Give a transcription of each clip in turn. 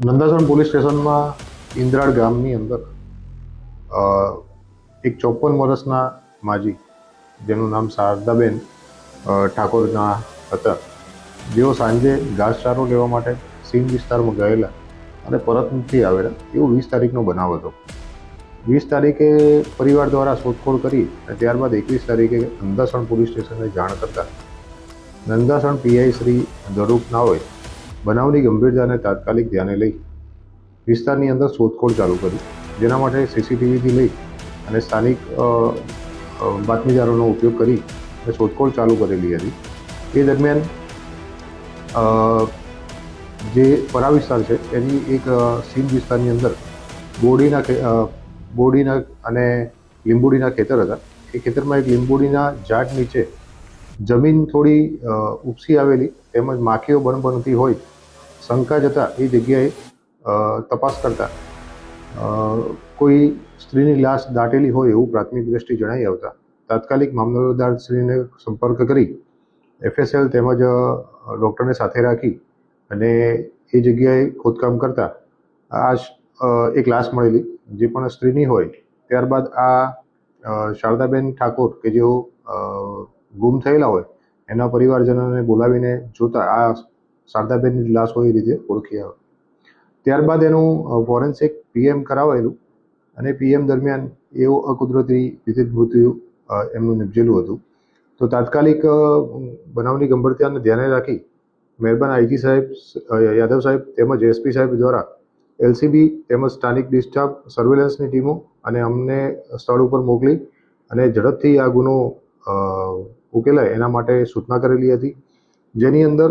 Nandasan police સ્ટેશનમાં ઇન્દ્રાળ ગામની અંદર અ, એક 54 વર્ષના માજી, જેનું નામ શારદાબેન ઠાકોરના હતા, જેઓ સાંજે ઘાસચારો લેવા માટે સીમ વિસ્તારમાં ગયેલા અને પરત નથી આવેલા, એવો 20 તારીખનો બનાવ હતો. 20 તારીખે પરિવાર દ્વારા શોધખોળ કરી અને ત્યારબાદ 21 તારીખે નંદાસણ પોલીસ સ્ટેશનને જાણ કરતા નંદાસણ પીઆઈ શ્રી ધરૂપ નાઓએ બનાવની ગંભીરતાને તાત્કાલિક ધ્યાને લઈ વિસ્તારની અંદર શોધખોળ ચાલુ કરી, જેના માટે સીસીટીવીથી લઈ અને સ્થાનિક બાતમીદારોનો ઉપયોગ કરી અને શોધખોળ ચાલુ કરેલી હતી. એ દરમિયાન જે પરા વિસ્તાર છે એની એક સીમ વિસ્તારની અંદર બોરડીના અને લીંબોડીના ખેતર હતા. એ ખેતરમાં એક લીંબોડીના ઝાડ નીચે જમીન થોડી ઉપસી આવેલી તેમજ માખીઓ બનતી હોય શંકા જતા એ જગ્યાએ તપાસ કરતા કોઈ સ્ત્રીની લાશ દાટેલી હોય એવું પ્રાથમિક દ્રષ્ટિ જણાઈ આવતા તાત્કાલિક મામલતદારશ્રીને સંપર્ક કરી FSL તેમજ ડૉક્ટરને સાથે રાખી અને એ જગ્યાએ ખોદકામ કરતા એક લાશ મળેલી, જે પણ સ્ત્રીની હોય. ત્યારબાદ શારદાબેન ઠાકોર કે જેઓ ગુમ થયેલા હોય એના પરિવારજનોને બોલાવીને જોતા આ શારદાબેનની લાશ હોય એ રીતે ઓળખી આવે. ત્યારબાદ એનું ફોરેન્સિક PM કરાવાયેલું અને PM દરમિયાન એવું અકુદરતી રીતે મૃત્યુ એમનું નિપજેલું હતું. તો તાત્કાલિક બનાવની ગંભીરતાને ધ્યાને રાખી મહેરબાન IG સાહેબ, યાદવ સાહેબ તેમજ SP સાહેબ દ્વારા LCB તેમજ સ્થાનિક ડિસ્ટાફ સર્વેલન્સની ટીમો અને અમને સ્થળ ઉપર મોકલી અને ઝડપથી આ ગુનો ઉકેલાય એના માટે સૂચના કરેલી હતી, જેની અંદર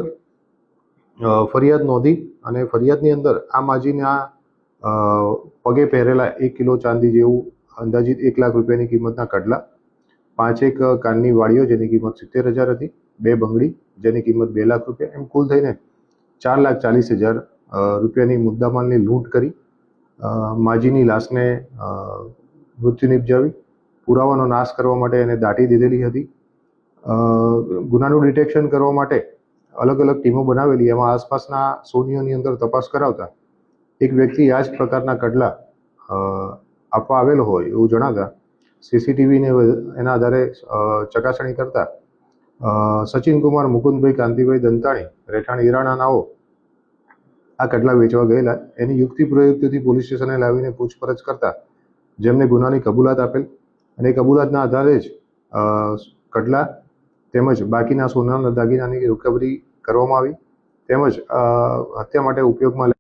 ફરિયાદ નોંધી અને ફરિયાદની અંદર આ માજીના પગે પહેરેલા 1 કિલો ચાંદી જેવું અંદાજિત 1 લાખ રૂપિયાની કિંમતના કડલા, 5 કાનની વાળીઓ જેની કિંમત 70,000 હતી, 2 બંગડી જેની કિંમત 2 લાખ રૂપિયા, એમ કુલ થઈને 4,40,000 રૂપિયાની મુદ્દામાલની લૂંટ કરી માજીની લાશને મૃત્યુ નિપજાવી પુરાવાનો નાશ કરવા માટે એને દાટી દીધેલી હતી. ગુનાનું ડિટેક્શન કરવા માટે અલગ અલગ ટીમો બનાવેલી. એમાં આસપાસના સોનીઓની અંદર તપાસ કરાવતા એક વ્યક્તિ આ જ પ્રકારના કડલા આપવા આવેલો હોય એવું જણાતા CCTVને એના આધારે ચકાસણી કરતા સચિન કુમાર મુકુંદભાઈ કાંતિભાઈ દંતાણી રહેઠાણ ઈરાણા નાઓ આ કડલા વેચવા ગયેલા. એની યુક્તિ પ્રયુક્તિથી પોલીસ સ્ટેશને લાવીને પૂછપરછ કરતા જેમને ગુનાની કબૂલાત આપેલ અને એ કબૂલાતના આધારે જ કડલા તેમજ બાકીના સોનાના દાગીનાની રિકવરી કરવામાં આવી તેમજ હત્યા માટે ઉપયોગમાં